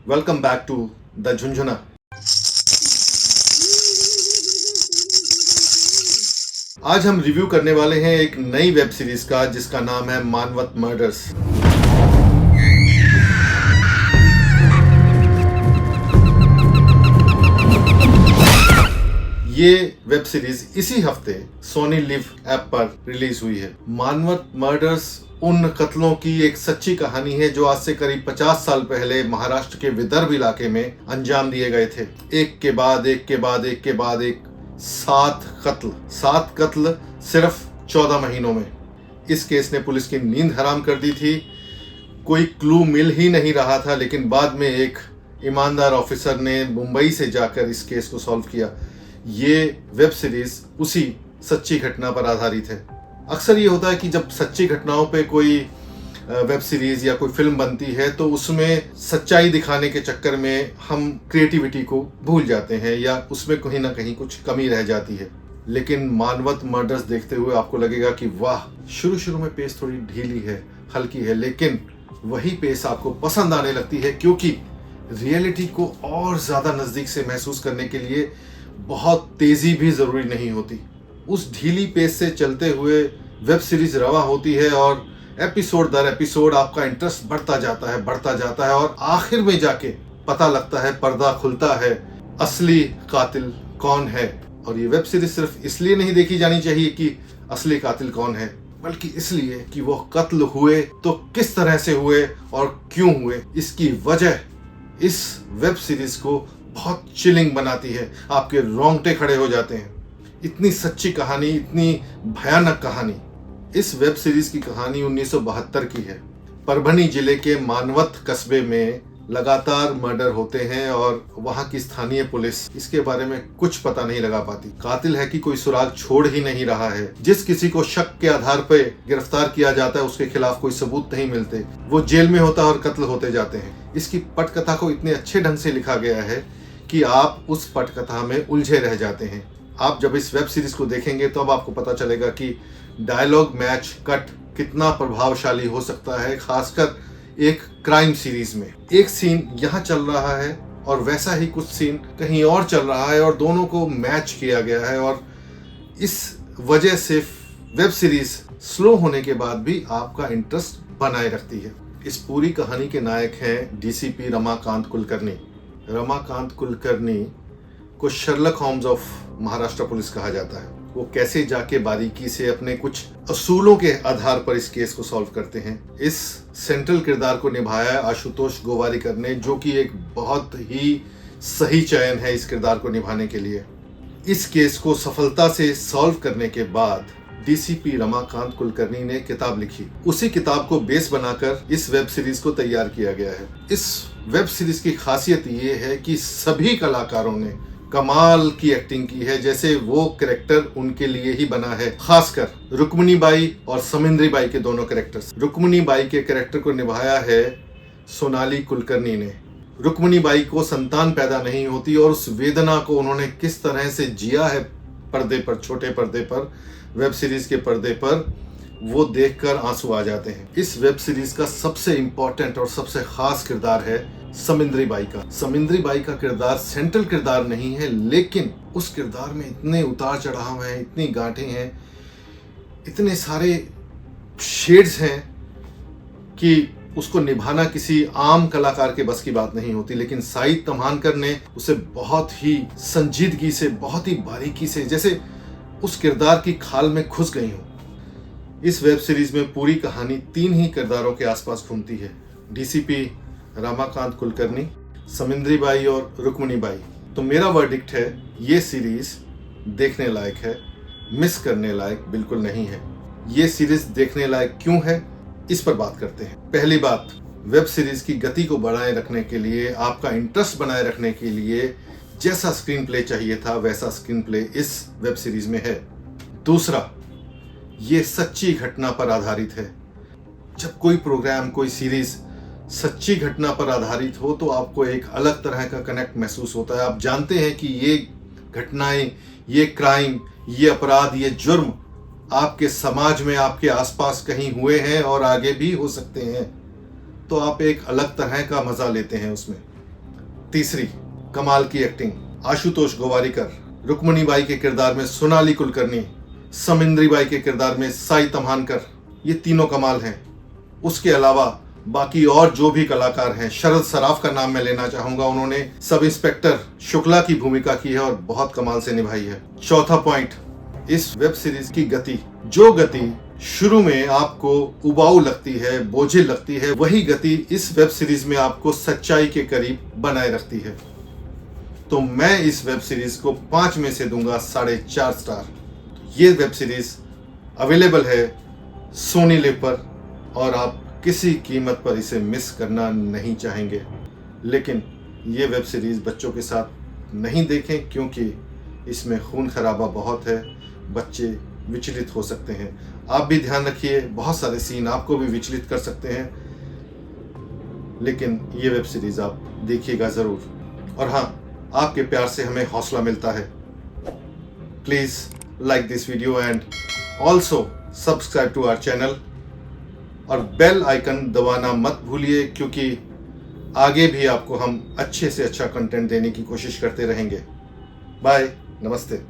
Welcome back to the Jhunjhuna. आज हम review करने वाले हैं एक नई वेब सीरीज का जिसका नाम है मानवत मर्डर्स। ये वेब सीरीज इसी हफ्ते सोनी लिव ऐप पर रिलीज हुई है। मानवत मर्डर्स उन कत्लों की एक सच्ची कहानी है जो आज से करीब 50 साल पहले महाराष्ट्र के विदर्भ इलाके में अंजाम दिए गए थे। एक के बाद एक के बाद एक के बाद एक 7 कत्ल सिर्फ 14 महीनों में। इस केस ने पुलिस की नींद हराम कर दी थी। कोई क्लू मिल ही नहीं रहा था, लेकिन बाद में एक ईमानदार ऑफिसर ने मुंबई से जाकर इस केस को सॉल्व किया। ये वेब सीरीज उसी सच्ची घटना पर आधारित है। अक्सर ये होता है कि जब सच्ची घटनाओं पे कोई वेब सीरीज या कोई फिल्म बनती है तो उसमें सच्चाई दिखाने के चक्कर में हम क्रिएटिविटी को भूल जाते हैं या उसमें कहीं ना कहीं कुछ कमी रह जाती है। लेकिन मानवत मर्डर्स देखते हुए आपको लगेगा कि वाह, शुरू में पेस थोड़ी ढीली है, हल्की है, लेकिन वही पेस आपको पसंद आने लगती है क्योंकि रियलिटी को और ज़्यादा नज़दीक से महसूस करने के लिए बहुत तेज़ी भी ज़रूरी नहीं होती। उस ढीली पेस से चलते हुए वेब सीरीज रवा होती है और एपिसोड दर एपिसोड आपका इंटरेस्ट बढ़ता जाता है और आखिर में जाके पता लगता है, पर्दा खुलता है, असली कातिल कौन है। और ये वेब सीरीज सिर्फ इसलिए नहीं देखी जानी चाहिए कि असली कातिल कौन है, बल्कि इसलिए कि वो कत्ल हुए तो किस तरह से हुए और क्यों हुए। इसकी वजह इस वेब सीरीज को बहुत चिलिंग बनाती है। आपके रोंगटे खड़े हो जाते हैं। इतनी सच्ची कहानी, इतनी भयानक कहानी। इस वेब सीरीज की कहानी 1972 की है। परभनी जिले के मानवत कस्बे में लगातार मर्डर होते हैं और वहां की स्थानीय पुलिस इसके बारे में कुछ पता नहीं लगा पाती। कातिल है कि कोई सुराग छोड़ ही नहीं रहा है। जिस किसी को शक के आधार पर गिरफ्तार किया जाता है उसके खिलाफ कोई सबूत नहीं मिलते, वो जेल में होता है और कत्ल होते जाते हैं। इसकी पटकथा को इतने अच्छे ढंग से लिखा गया है कि आप उस पटकथा में उलझे रह जाते हैं। आप जब इस वेब सीरीज को देखेंगे तो अब आपको पता चलेगा कि डायलॉग मैच कट कितना प्रभावशाली हो सकता है, खासकर एक क्राइम सीरीज में। एक सीन यहाँ चल रहा है और वैसा ही कुछ सीन कहीं और चल रहा है और दोनों को मैच किया गया है और इस वजह से वेब सीरीज स्लो होने के बाद भी आपका इंटरेस्ट बनाए रखती है। इस पूरी कहानी के नायक हैं डीसीपी रमाकांत कुलकर्णी। रमाकांत कुलकर्णी को Sherlock Holmes of Maharashtra police कहा जाता है। वो कैसे जाके बारीकी से अपने कुछ असूलों के आधार पर इस केस को सॉल्व करते हैं। इस सेंट्रल किरदार को निभाया है आशुतोष गोवारिकर ने, जो कि एक बहुत ही सही चयन है इस किरदार को निभाने के लिए। इस केस को सफलता से सॉल्व करने के बाद डीसीपी रमाकांत कुलकर्णी ने किताब लिखी। उसी किताब को बेस बनाकर इस वेब सीरीज को तैयार किया गया है। इस वेब सीरीज की खासियत ये है कि सभी कलाकारों ने कमाल की एक्टिंग की है, जैसे वो कैरेक्टर उनके लिए ही बना है। खासकर रुक्मिणी बाई और समिंद्री बाई के दोनों कैरेक्टर्स। रुक्मिणी बाई के कैरेक्टर को निभाया है सोनाली कुलकर्णी ने। रुक्मिणी बाई को संतान पैदा नहीं होती और उस वेदना को उन्होंने किस तरह से जिया है पर्दे पर, छोटे पर्दे पर, वेब सीरीज के पर्दे पर, वो देखकर आंसू आ जाते हैं। इस वेब सीरीज का सबसे इम्पोर्टेंट और सबसे खास किरदार है समिंद्री बाई का। समिंद्री बाई का किरदार सेंट्रल किरदार नहीं है, लेकिन उस किरदार में इतने उतार चढ़ाव हैं, इतनी गांठें हैं, इतने सारे शेड्स हैं कि उसको निभाना किसी आम कलाकार के बस की बात नहीं होती। लेकिन साईद तम्हानकर ने उसे बहुत ही संजीदगी से, बहुत ही बारीकी से, जैसे उस किरदार की खाल में घुस गई हूँ। इस वेब सीरीज में पूरी कहानी 3 ही किरदारों के आसपास घूमती है। डीसीपी रमाकांत कुलकर्णी, समिंद्री बाई और रुक्मिणी बाई। तो मेरा वर्डिक्ट है, ये सीरीज देखने लायक है, मिस करने लायक बिल्कुल नहीं है। ये सीरीज देखने लायक क्यों है, इस पर बात करते हैं। पहली बात, वेब सीरीज की गति को बनाए रखने के लिए, आपका इंटरेस्ट बनाए रखने के लिए जैसा स्क्रीन प्ले चाहिए था वैसा स्क्रीन प्ले इस वेब सीरीज में है। दूसरा, ये सच्ची घटना पर आधारित है। जब कोई प्रोग्राम, कोई सीरीज सच्ची घटना पर आधारित हो तो आपको एक अलग तरह का कनेक्ट महसूस होता है। आप जानते हैं कि ये घटनाएं, ये क्राइम, ये अपराध, ये जुर्म आपके समाज में, आपके आसपास कहीं हुए हैं और आगे भी हो सकते हैं। तो आप एक अलग तरह का मजा लेते हैं उसमें। तीसरी, कमाल की एक्टिंग। आशुतोष गोवारिकर, रुक्मणी बाई के किरदार में सोनाली कुलकर्णी, समिंद्री बाई के किरदार में साई तम्हानकर, ये तीनों कमाल हैं। उसके अलावा बाकी और जो भी कलाकार हैं, शरद सराफ का नाम मैं लेना चाहूंगा, उन्होंने सब इंस्पेक्टर शुक्ला की भूमिका की है और बहुत कमाल से निभाई है। चौथा पॉइंट, इस वेब सीरीज की गति। जो गति शुरू में आपको उबाऊ लगती है, बोझिल लगती है, वही गति इस वेब सीरीज में आपको सच्चाई के करीब बनाए रखती है। तो मैं इस वेब सीरीज को 5 में से दूंगा 4.5 स्टार। ये वेब सीरीज अवेलेबल है सोनी लिव पर और आप किसी कीमत पर इसे मिस करना नहीं चाहेंगे। लेकिन ये वेब सीरीज बच्चों के साथ नहीं देखें, क्योंकि इसमें खून खराबा बहुत है, बच्चे विचलित हो सकते हैं। आप भी ध्यान रखिए, बहुत सारे सीन आपको भी विचलित कर सकते हैं, लेकिन ये वेब सीरीज आप देखिएगा ज़रूर। और हाँ, आपके प्यार से हमें हौसला मिलता है। Please like this video and also subscribe to our channel और बेल आइकन दबाना मत भूलिए, क्योंकि आगे भी आपको हम अच्छे से अच्छा कंटेंट देने की कोशिश करते रहेंगे। बाय, नमस्ते।